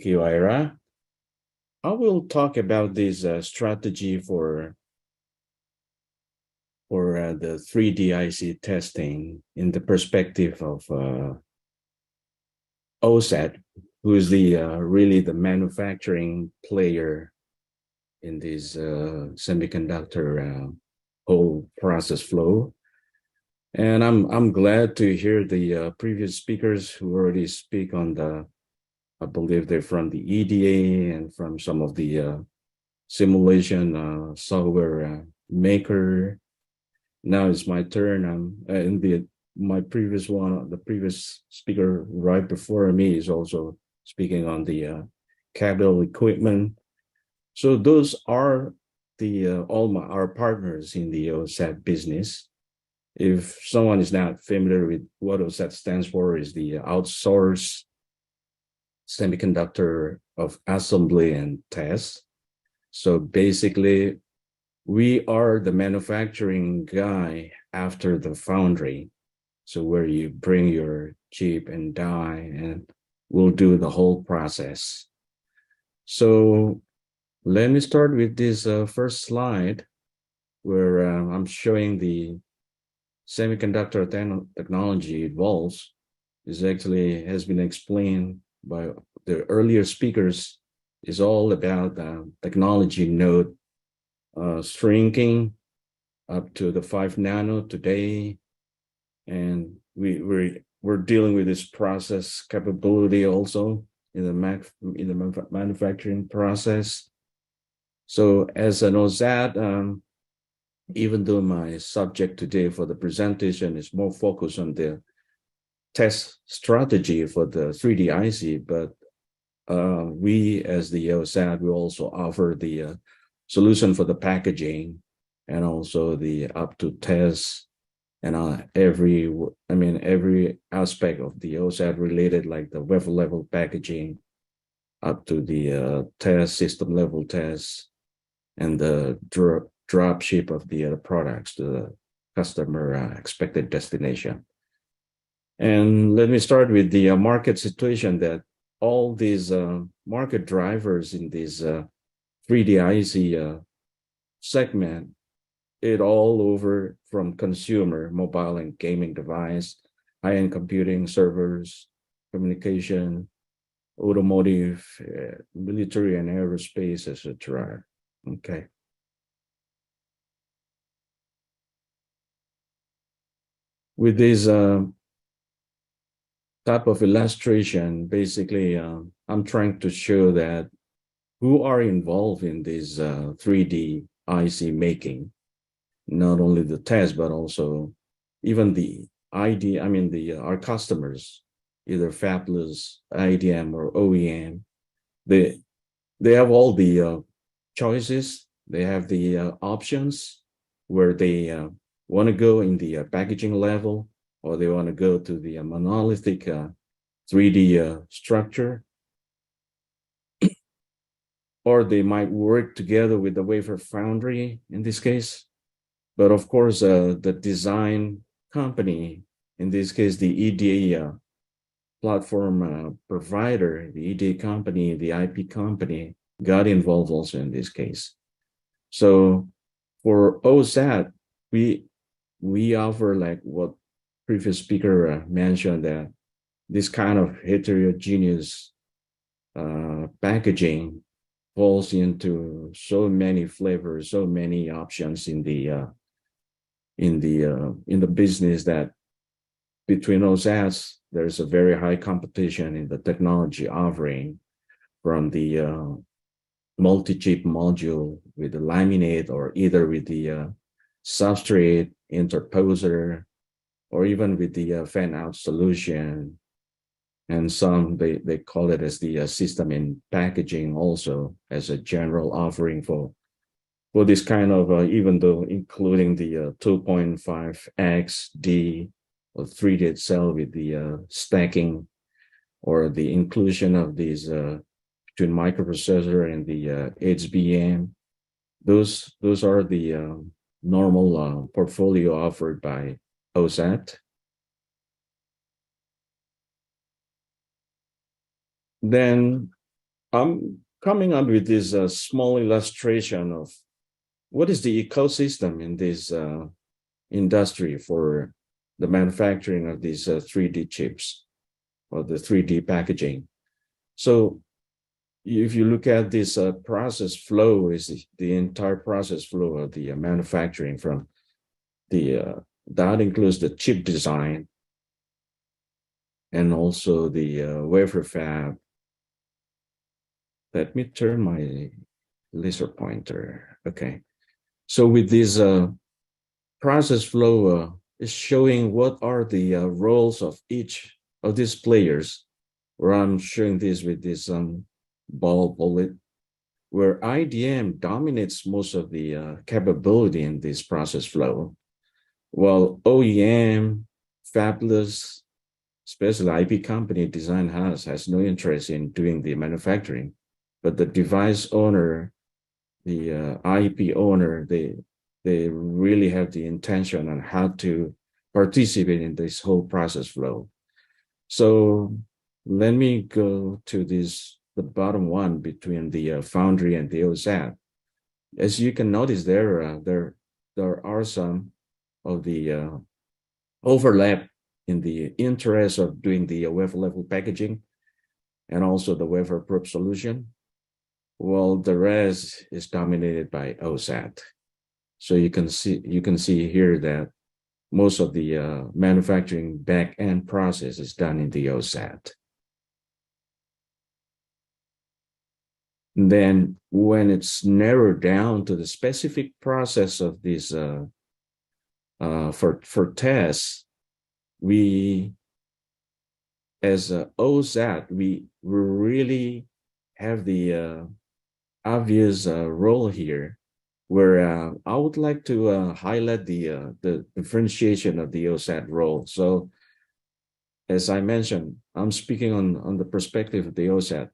Thank you, Ira. I will talk about this strategy for the 3D IC testing in the perspective of OSAT, who is the really the manufacturing player in this semiconductor whole process flow. And I'm glad to hear the previous speakers who already speak on the, I believe they're from the EDA and from some of the simulation software maker. Now it's my turn. In my previous one, the previous speaker right before me is also speaking on the capital equipment. So those are the our partners in the OSAT business. If someone is not familiar with what OSAT stands for, is the outsourced semiconductor of assembly and test. So basically, we are the manufacturing guy after the foundry. So where you bring your chip and die, and we'll do the whole process. So let me start with this first slide where I'm showing the semiconductor technology evolves. Is actually has been explained by the earlier speakers, is all about technology node shrinking up to the 5 nano today, and we're dealing with this process capability also in the manufacturing process. So as an OSAT, even though my subject today for the presentation is more focused on the test strategy for the 3D IC, but we as the OSAT, we also offer the solution for the packaging and also the up to test and every aspect of the OSAT related, like the wafer level packaging up to the test system level tests and the drop ship of the products to the customer expected destination. And let me start with the market situation, that all these market drivers in this 3D IC segment, it all over from consumer, mobile and gaming device, high-end computing, servers, communication, automotive, military and aerospace, etc. Okay. With this type of illustration, basically, I'm trying to show that who are involved in this 3D IC making, not only the test, but also even the our customers, either fabless, IDM or OEM, they have all the choices. They have the options where they want to go in the packaging level, or they want to go to the monolithic 3D structure, or they might work together with the wafer foundry in this case. But of course, the design company, in this case, the EDA platform provider, the EDA company, the IP company, got involved also in this case. So for OSAT, we offer, like what previous speaker mentioned, that this kind of heterogeneous packaging falls into so many flavors, so many options in the business, that between OSATs, there's a very high competition in the technology offering, from the multi-chip module with the laminate, or either with the substrate interposer, or even with the fan-out solution. And some, they call it as the system in packaging also, as a general offering for this kind of, even though including the 2.5x D or 3D itself with the stacking, or the inclusion of these between microprocessor and the HBM. Those are the normal portfolio offered by OSAT. Then I'm coming up with this small illustration of what is the ecosystem in this industry for the manufacturing of these 3D chips or the 3D packaging. So if you look at this process flow, is the entire process flow of the manufacturing from that includes the chip design and also the wafer fab. Let me turn my laser pointer. Okay. So with this process flow is showing what are the roles of each of these players, where I'm showing this with this ball bullet, where IDM dominates most of the capability in this process flow, while OEM, fabless, especially IP company design house has no interest in doing the manufacturing, but the device owner, the IP owner, they really have the intention on how to participate in this whole process flow. So let me go to this, the bottom one between the foundry and the OSAT. As you can notice there are some of the overlap in the interest of doing the wafer level packaging and also the wafer probe solution. Well, the rest is dominated by OSAT. So you can see here that most of the manufacturing back end process is done in the OSAT. And then when it's narrowed down to the specific process of this for tests, we as OSAT we really have the obvious role here, where I would like to highlight the differentiation of the OSAT role. So as I mentioned, I'm speaking on the perspective of the OSAT.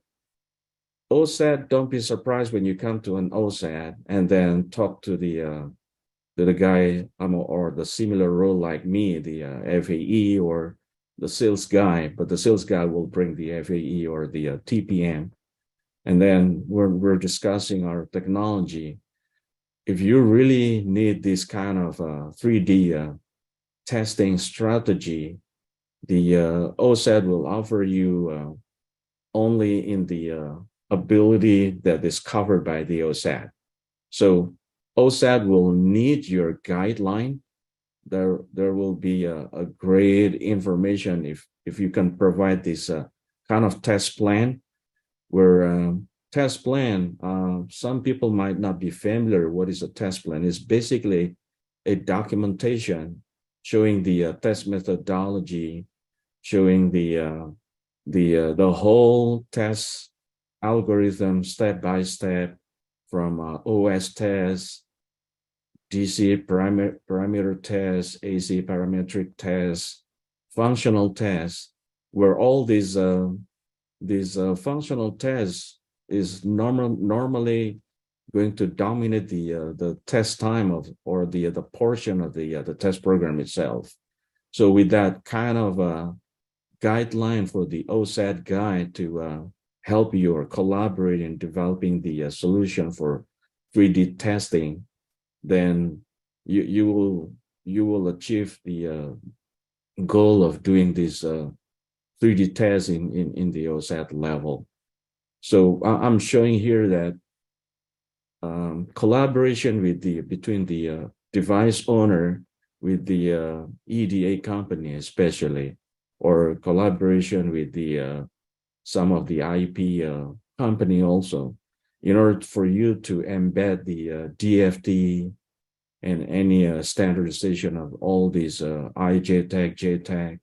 OSAT, don't be surprised when you come to an OSAT and then talk to the guy or the similar role like me, the FAE or the sales guy, but the sales guy will bring the FAE or the TPM. And then we're discussing our technology. If you really need this kind of 3D testing strategy, the OSAT will offer you only in the ability that is covered by the OSAT. So OSAT will need your guideline. There will be a great information if you can provide this kind of test plan, where test plan, some people might not be familiar what is a test plan. It's basically a documentation showing the test methodology, showing the whole test algorithm step by step, from OS tests, DC parameter tests, AC parametric tests, functional tests, where all these functional tests is normally going to dominate the test time of or the portion of the test program itself. So with that kind of guideline for the OSAT guide to help you or collaborate in developing the solution for 3D testing, then you will achieve the goal of doing this 3D tests in the OSAT level. So I'm showing here that collaboration between the device owner with the EDA company, especially, or collaboration with the some of the IP company also, in order for you to embed the DFT and any standardization of all these IJTAG, JTAG,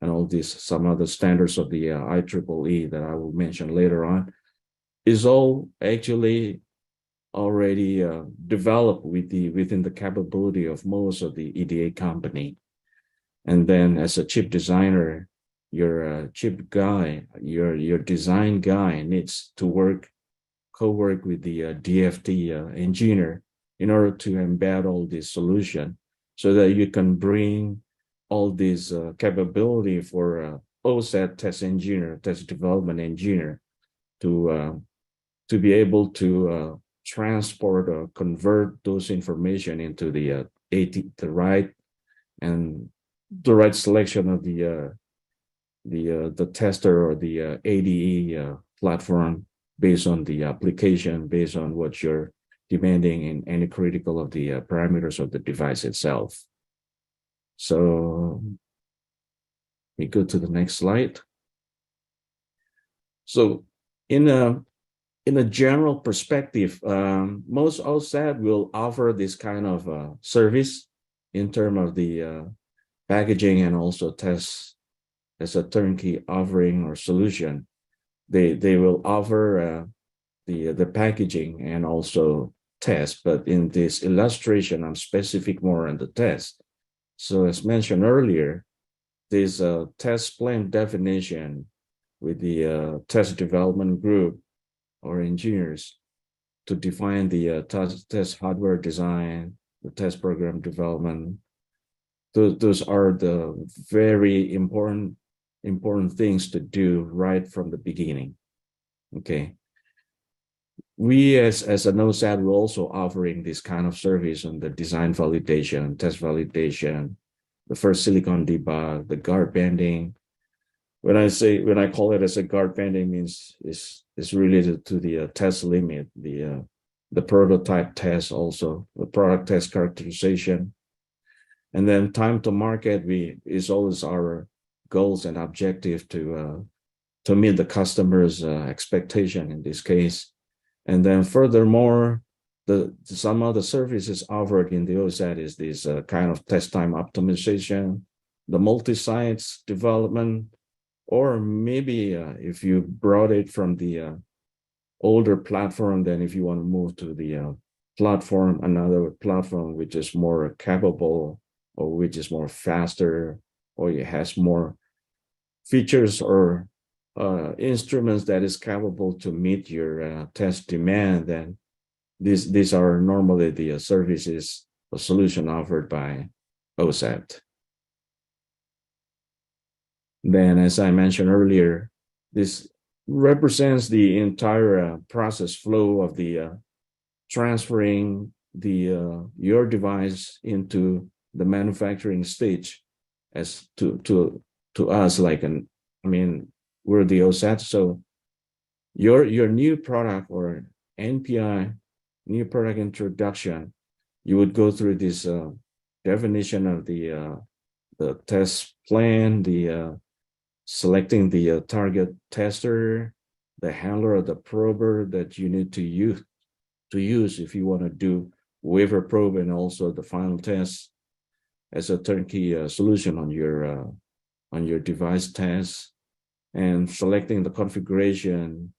and all these some other standards of the IEEE that I will mention later on, is all actually already developed within the capability of most of the EDA company. And then as a chip designer, your chip guy, your design guy needs to co-work with the DFT engineer in order to embed all this solution, so that you can bring all this capability for OSAT test engineer, test development engineer, to be able to transport or convert those information into the the right and the right selection of the tester or the ADE platform based on the application, based on what you're demanding in any critical of the parameters of the device itself. So we go to the next slide. So in a general perspective, most OSAT will offer this kind of service in terms of the packaging and also tests as a turnkey offering or solution. They will offer the packaging and also test, but in this illustration, I'm specific more on the test. So as mentioned earlier, this test plan definition with the test development group or engineers to define the test hardware design, the test program development. Those are the very important things to do right from the beginning. Okay. We as an OSAT will also offering this kind of service on the design validation, test validation, the first silicon debug, the guard banding. When I call it as a guard banding means is related to the test limit, the prototype test, also the product test characterization, and then time to market. Is always our goals and objective to meet the customer's expectation in this case. And then furthermore, some of the services offered in the OSAT is this kind of test time optimization, the multi-sites development, or maybe if you brought it from the older platform, then if you want to move to the platform, another platform which is more capable or which is more faster or it has more features or instruments that is capable to meet your test demand, then these are normally the services or solution offered by OSAT. Then, as I mentioned earlier, this represents the entire process flow of the transferring the your device into the manufacturing stage. As to us, like we're the OSAT, so your new product or NPI, new product introduction, you would go through this definition of the test plan, the selecting the target tester, the handler of the prober that you need to use if you want to do wafer probe, and also the final test as a turnkey solution on your device test, and selecting the configuration,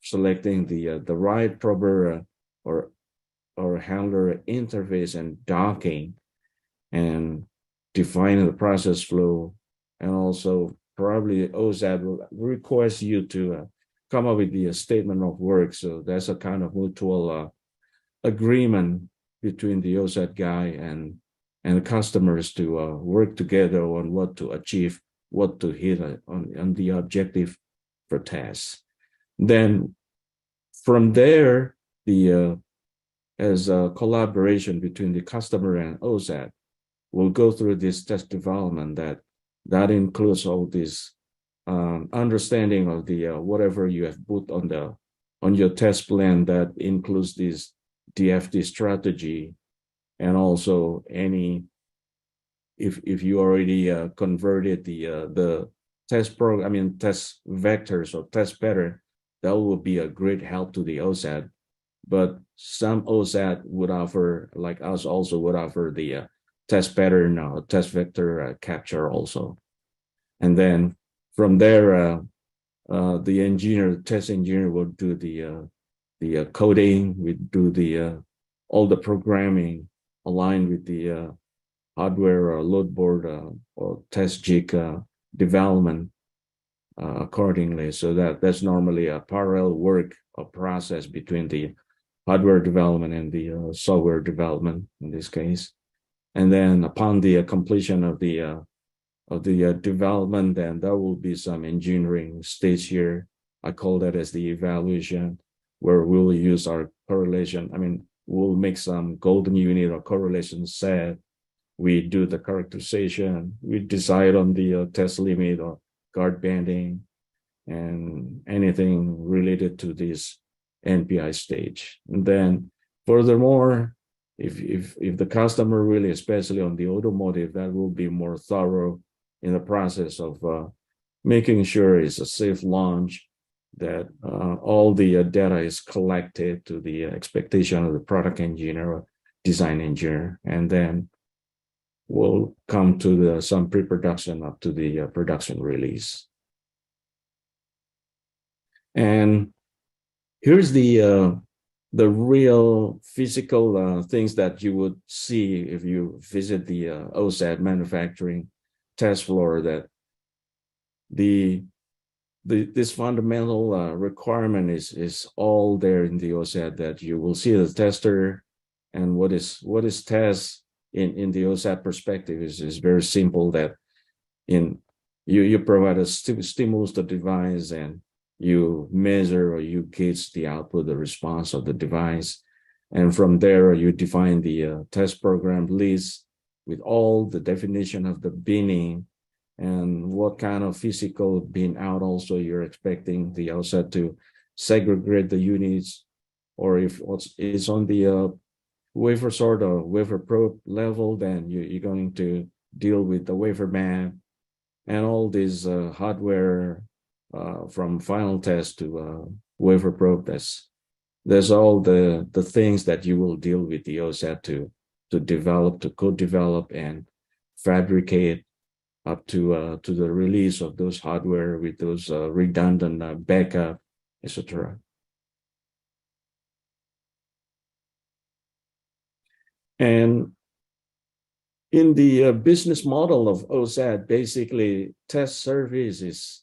selecting the right prober or handler interface and docking, and defining the process flow. And also probably OSAT will request you to come up with the statement of work. So that's a kind of mutual agreement between the OSAT guy and the customers to work together on what to achieve, what to hit on the objective for tests. Then from there, as a collaboration between the customer and OSAT, we'll go through this test development that includes all this understanding of the whatever you have put on your test plan, that includes this DFD strategy, and also any if you already converted the test program, test vectors or test pattern, that will be a great help to the OSAT. But some OSAT would offer, like us, also would offer the test pattern, test vector capture also. And then from there, the test engineer will do the coding, we do all the programming aligned with the hardware or load board or test jig development accordingly. So that's normally a parallel work or process between the hardware development and the software development in this case. And then upon the completion of the development, then there will be some engineering stage here I call that as the evaluation, where we'll use our correlation. I mean, we'll make some golden unit or correlation set. We do the characterization. We decide on the test limit or guard banding and anything related to this NPI stage. And then furthermore, if the customer really, especially on the automotive, that will be more thorough in the process of making sure it's a safe launch, that all the data is collected to the expectation of the product engineer or design engineer, and then we'll come to some pre-production up to the production release. And here's the real physical things that you would see if you visit the OSAT manufacturing test floor, that this fundamental requirement is all there in the OSAT, that you will see the tester. And what is test in the OSAT perspective is very simple, that you provide a stimulus to the device, and you measure or you gauge the output, the response of the device. And from there, you define the test program list with all the definition of the binning and what kind of physical bin out also you're expecting the OSAT to segregate the units, or if it's on the wafer sort of wafer probe level, then you're going to deal with the wafer map and all these hardware from final test to wafer probe test. There's all the things that you will deal with the OSAT to develop, to co-develop and fabricate up to the release of those hardware with those redundant backup, etc. And in the business model of OSAT, basically test service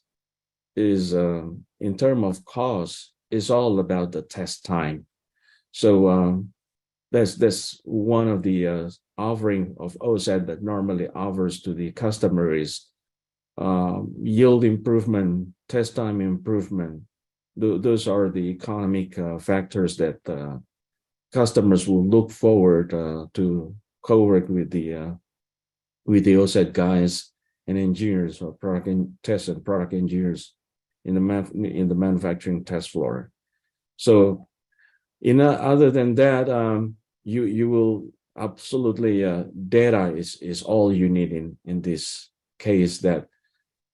is in terms of cost, is all about the test time. So that's one of the offering of OSAT that normally offers to the customer is yield improvement, test time improvement. Those are the economic factors that customers will look forward to co-work with the OSAT guys and engineers, or product test and product engineers in the manufacturing test floor. So other than that, you will absolutely data is all you need in this case, that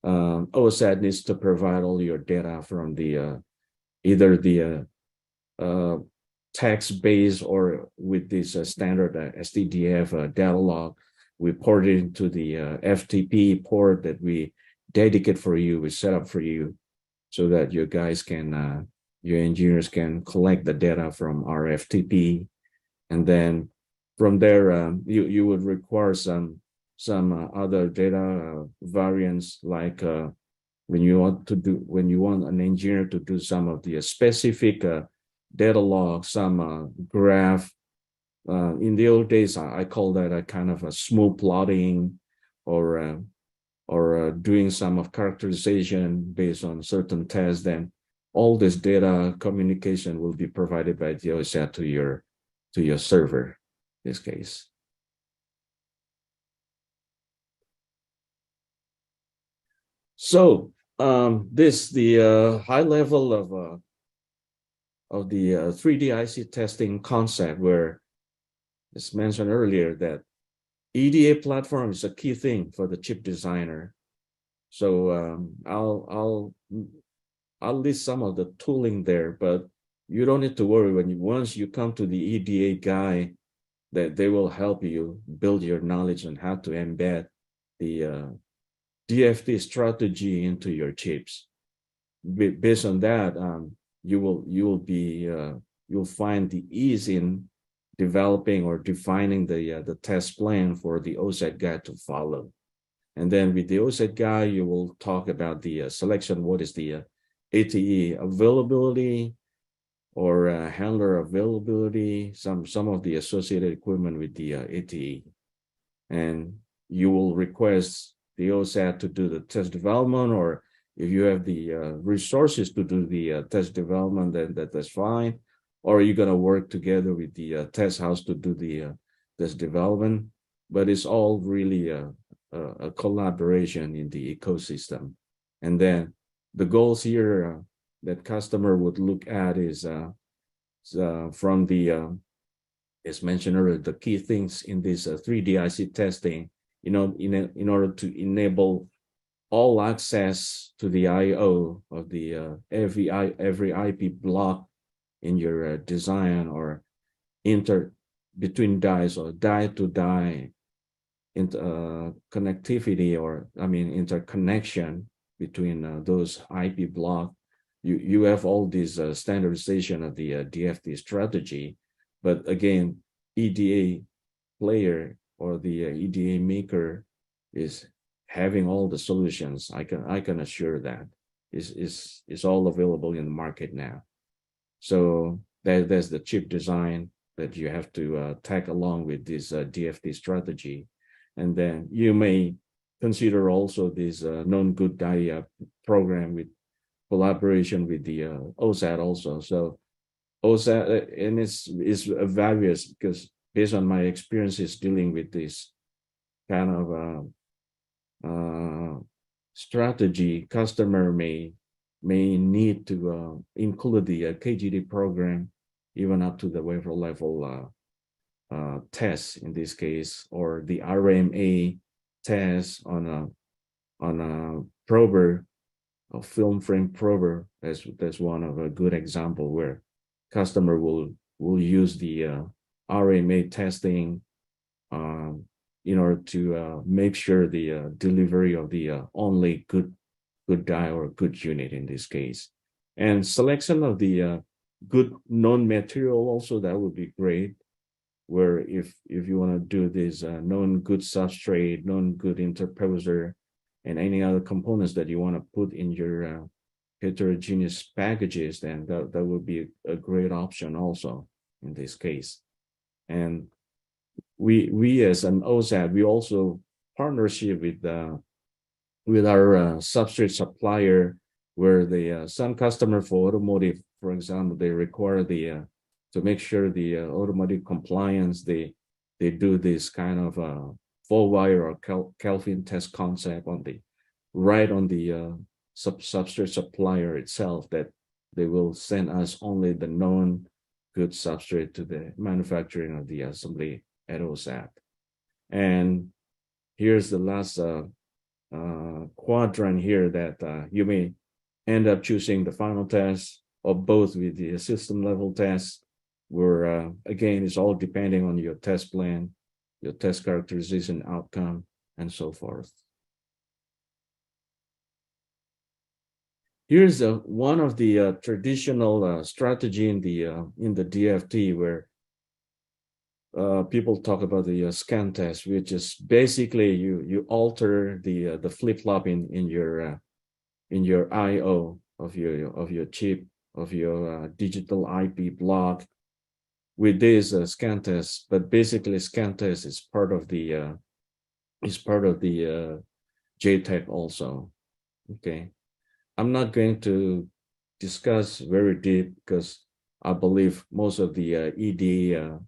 OSAT needs to provide all your data from the either the text base or with this standard STDF data log. We port it into the FTP port that we dedicate for you, we set up for you, so that your guys can, your engineers can collect the data from our FTP. And then from there, you would require some other data variants, like when you want an engineer to do some of the specific data log, some graph. In the old days, I call that a kind of a smooth plotting, or doing some of characterization based on certain tests. Then all this data communication will be provided by the OSAT to your server, in this case. So the high level of the 3D IC testing concept, where it's mentioned earlier that EDA platform is a key thing for the chip designer. So I'll list some of the tooling there, but you don't need to worry. Once you come to the EDA guy, that they will help you build your knowledge on how to embed the DFT strategy into your chips. Based on that, you'll find the ease in developing or defining the test plan for the OSAT guy to follow. And then with the OSAT guy, you will talk about the selection. What is the ATE availability or handler availability, some of the associated equipment with the ATE. And you will request the OSAT to do the test development, or If you have the resources to do the test development, then that's fine. Or you're gonna work together with the test house to do the test development. But it's all really a collaboration in the ecosystem. And then the goals here that customer would look at is from the as mentioned earlier, the key things in this 3D IC testing, in order to enable all access to the I/O of the every IP block in your design, or inter between dies, or die to die connectivity, or I mean interconnection between those IP block. You have all this standardization of the DFT strategy, but again, EDA player or the EDA maker is having all the solutions. I can assure that is all available in the market now. So there's the chip design that you have to tag along with this DFT strategy, and then you may consider also this known good die program with collaboration with the OSAT also. So OSAT, and it's various, because based on my experiences dealing with this kind of strategy, customer may need to include the KGD program even up to the wafer level tests in this case, or the RMA test on a prober, a film frame prober. That's one of a good example where customer will use the RMA testing in order to make sure the delivery of the only good die or good unit in this case. And selection of the good known material also, that would be great, where if you want to do this known good substrate, known good interposer, and any other components that you want to put in your heterogeneous packages, then that would be a great option also in this case. And we as an OSAT, we also partnership with our substrate supplier, where the some customer for automotive, for example, they require the to make sure the automotive compliance, they do this kind of full wire or Kelvin test concept on the substrate supplier itself, that they will send us only the known good substrate to the manufacturing of the assembly at OSAT. And here's the last quadrant here, that you may end up choosing the final test or both with the system level test, where again, it's all depending on your test plan, your test characterization outcome, and so forth. Here's one of the traditional strategy in the DFT, where people talk about the scan test, which is basically you alter the flip-flop in your I/O of your chip, of your digital IP block with this scan test. But basically, scan test is part of the JTAG also. Okay, I'm not going to discuss very deep, because I believe most of the ED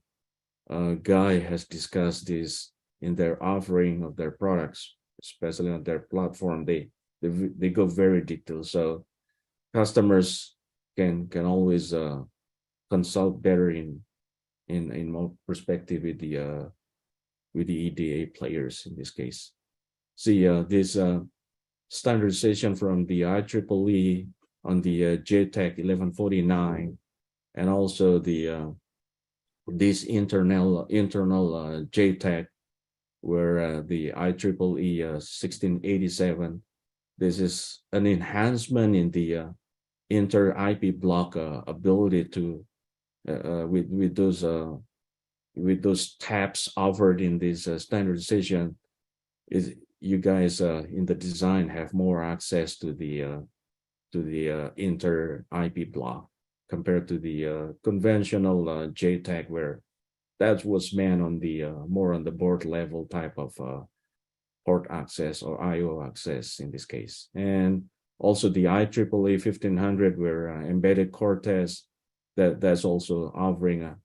guy has discussed this in their offering of their products, especially on their platform. They go very detailed, so customers can always consult better in more perspective with the EDA players in this case. See this standardization from the IEEE on the JTAG 1149, and also the this internal JTAG, where the IEEE 1687. This is an enhancement in the inter IP block ability to with those tabs offered in this standardization. Is you guys in the design have more access to the inter IP block compared to the conventional JTAG, where that was meant on the more on the board level type of port access or IO access in this case. And Also the IEEE 1500, where embedded core test, that's also offering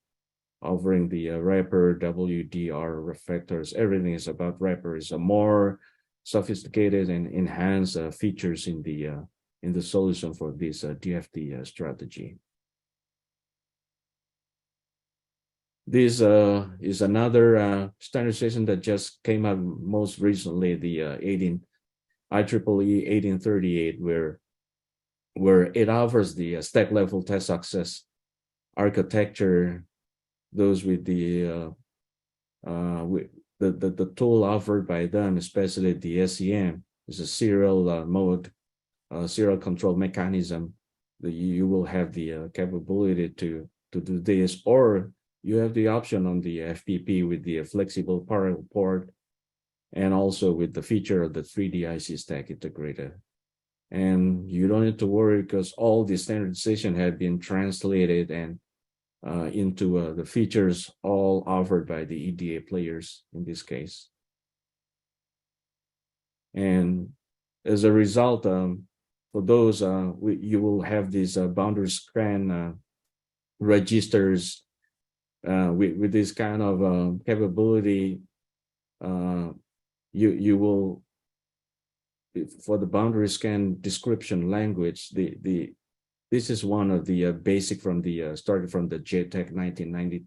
the wrapper, WDR reflectors. Everything is about wrapper. It's a more sophisticated and enhanced features in the solution for this DFT strategy. This is another standardization that just came out most recently, the IEEE 1838, where it offers the stack level test success architecture. Those with the tool offered by them, especially the SEM, is a serial mode, serial control mechanism. That you will have the capability to do this, or you have the option on the FPP with the flexible parallel port, and also with the feature of the 3D IC stack integrator. And you don't need to worry because all the standardization had been translated and into the features all offered by the EDA players in this case. And as a result, for those, you will have these boundary scan registers with this kind of capability. You will, for the boundary scan description language, this is one of the basic from the started from the JTAG 1990.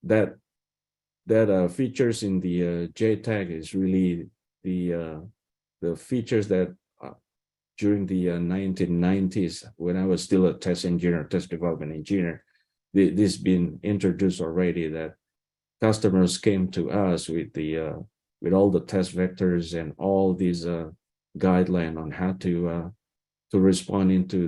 That features in the JTAG is really the features that during the 1990s, when I was still a test engineer, test development engineer, this been introduced already, that customers came to us with all the test vectors and all these guidelines on how to respond into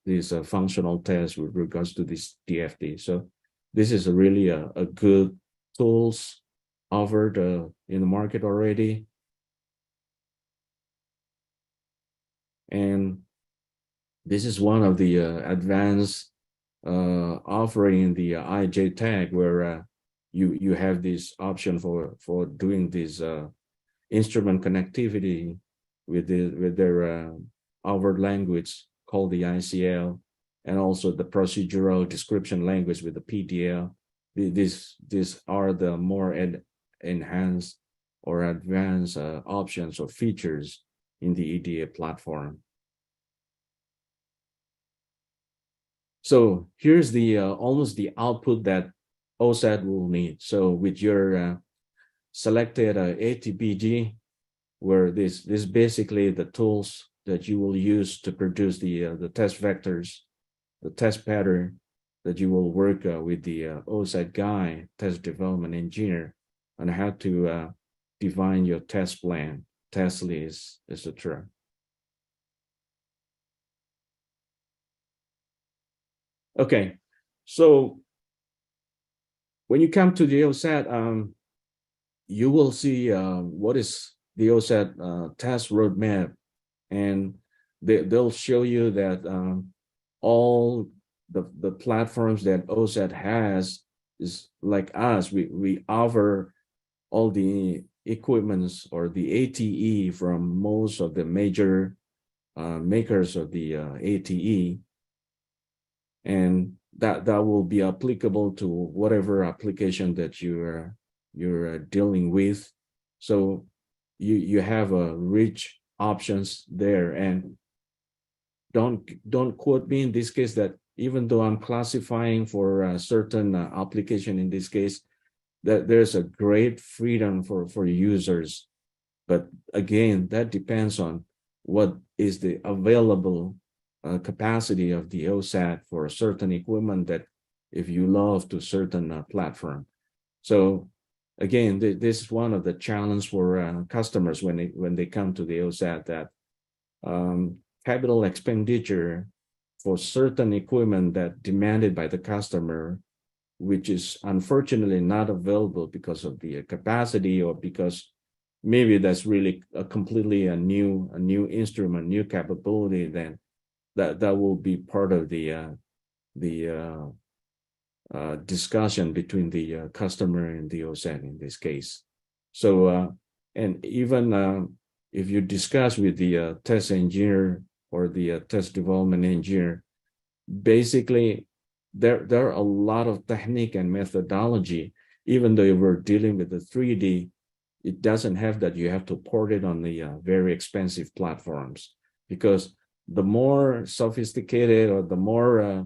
these functional tests with regards to this DFT. So this is really a good tools offered in the market already. And this is one of the advanced offering the IJTAG, where you have this option for doing this instrument connectivity with their offered language called the ICL, and also the procedural description language with the PDL. These are the more enhanced or advanced options or features in the EDA platform. So here's the almost the output that OSAT will need. So with your selected ATPG, where this basically the tools that you will use to produce the test vectors, the test pattern that you will work with the OSAT guy, test development engineer, on how to define your test plan, test list, etc. Okay, so when you come to the OSAT, you will see what is the OSAT test roadmap, and they'll show you that all the platforms that OSAT has is like us. We offer all the equipments or the ATE from most of the major makers of the ATE, and that will be applicable to whatever application that you're dealing with. So you have a rich options there. And don't quote me in this case that even though I'm classifying for a certain application in this case, that there's a great freedom for users. But again, that depends on what is the available capacity of the OSAT for a certain equipment that if you love to certain platform. So again, this is one of the challenge for customers when they come to the OSAT, that capital expenditure for certain equipment that demanded by the customer, which is unfortunately not available because of the capacity, or because maybe that's really a completely a new instrument, new capability, then that will be part of the discussion between the customer and the OSAT in this case. So and even if you discuss with the test engineer or the test development engineer, basically there are a lot of technique and methodology. Even though we're dealing with the 3D, it doesn't have that you have to port it on the very expensive platforms, because the more sophisticated or the more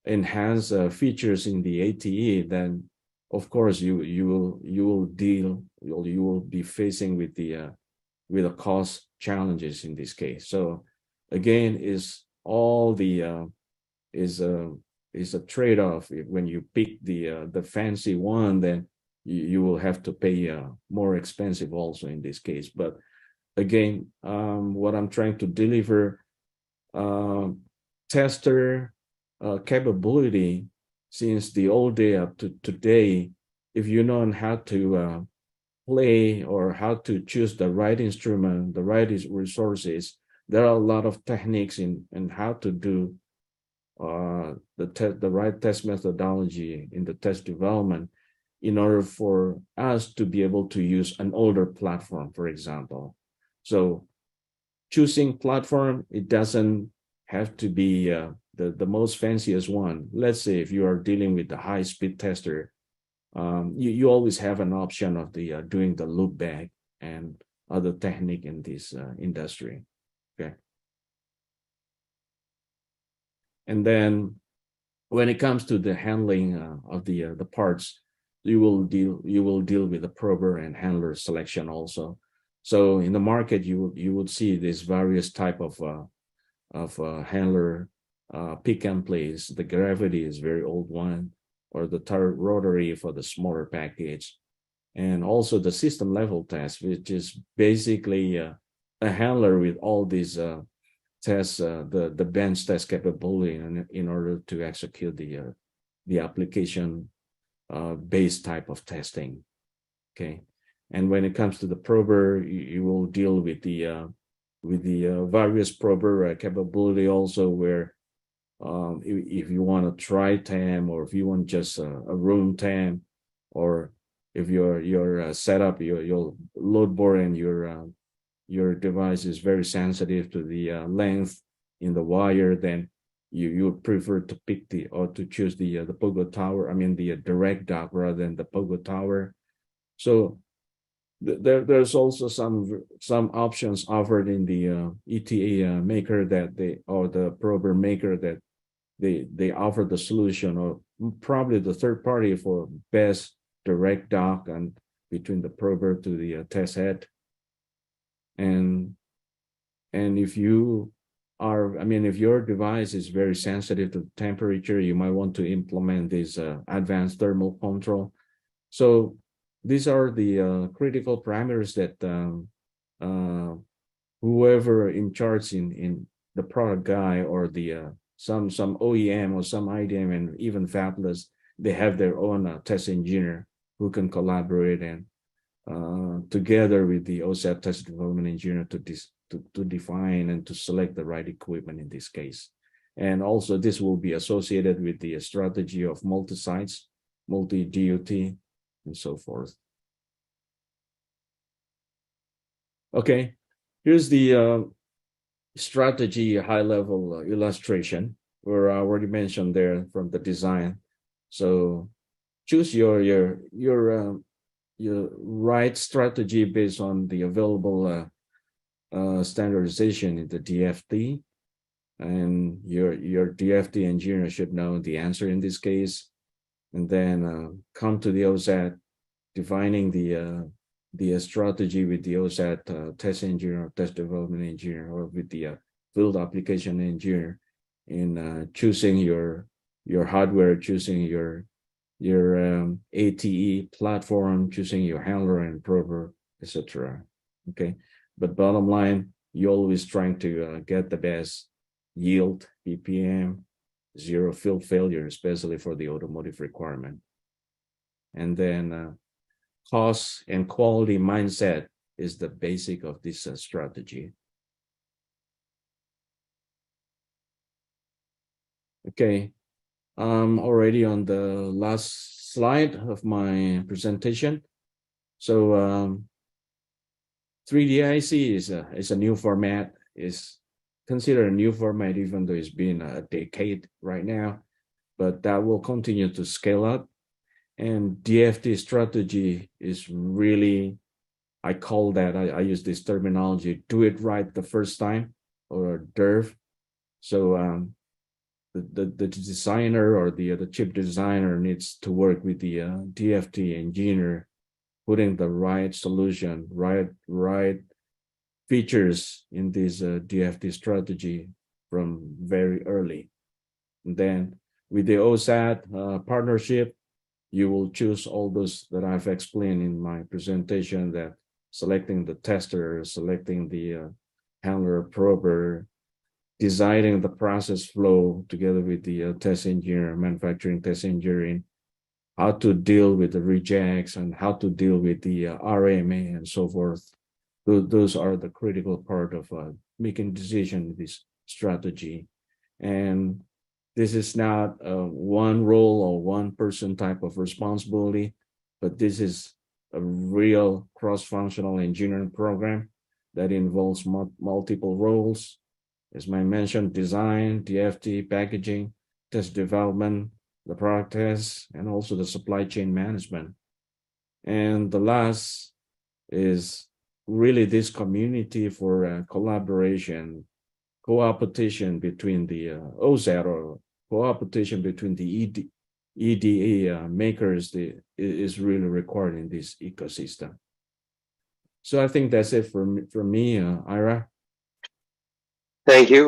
enhanced features in the ATE, then of course you will be facing with the cost challenges in this case. So again, is all the is a trade-off. When you pick the fancy one, then you will have to pay more expensive also in this case. But again, what I'm trying to deliver, tester capability since the old day up to today. If you know how to play or how to choose the right instrument, the right resources, there are a lot of techniques in how to do the right test methodology in the test development, in order for us to be able to use an older platform, for example. So choosing platform, it doesn't have to be the most fanciest one. Let's say if you are dealing with the high-speed tester, you always have an option of the doing the loop back and other technique in this industry. Okay. And then when it comes to the handling of the parts, you will deal with the prober and handler selection also. So in the market, you would see this various type of handler pick and place. The gravity is very old one, or the rotary for the smaller package, and also the system level test, which is basically a handler with all these tests, the bench test capability in order to execute the application based type of testing. Okay, and when it comes to the prober, you will deal with the various prober capability also, where if you want to try TAM, or if you want just a room TAM, or if your setup, your load board and your device is very sensitive to the length in the wire, then you would prefer to pick or to choose the Pogo Tower. I mean the direct dock rather than the Pogo Tower. So there's also some options offered in the ETA maker that the prober maker that they offer the solution, or probably the third party for best direct dock and between the prober to the test head. And if you are, I mean, if your device is very sensitive to temperature, you might want to implement this advanced thermal control. So these are the critical parameters that whoever in charge in the product guy, or the some OEM or some IDM and even fabless, they have their own test engineer who can collaborate and together with the OSAT test development engineer to define and to select the right equipment in this case. And also this will be associated with the strategy of multi-sites, multi-DUT, and so forth. Okay, here's the strategy high-level illustration, where I already mentioned there from the design. So choose your right strategy based on the available standardization in the DFT, and your DFT engineer should know the answer in this case. And then come to the OSAT, defining the strategy with the OSAT test engineer or test development engineer, or with the field application engineer, in choosing your hardware, choosing your ATE platform, choosing your handler and prober, etc. Okay, but bottom line, you're always trying to get the best yield, PPM, zero field failure, especially for the automotive requirement. And then cost and quality mindset is the basic of this strategy. Okay, I'm already on the last slide of my presentation. So 3D IC is a new format, is considered a new format, even though it's been a decade right now, but that will continue to scale up. And DFT strategy is really, I call that, I use this terminology, do it right the first time, or DERF. So the designer or the chip designer needs to work with the DFT engineer, putting the right solution, right features in this DFT strategy from very early. And then with the OSAT partnership, you will choose all those that I've explained in my presentation, that selecting the tester, selecting the handler prober, designing the process flow together with the test engineer, manufacturing test engineering, how to deal with the rejects and how to deal with the RMA and so forth. Those are the critical part of making decision with this strategy. And this is not one role or one person type of responsibility, but this is a real cross-functional engineering program that involves multiple roles. As I mentioned, design, DFT, packaging, test development, the product test, and also the supply chain management. And the last is really this community for collaboration, co-opetition between the OSAT, or co-opetition between the EDA makers is really required in this ecosystem. So I think that's it from me, Ira. Thank you.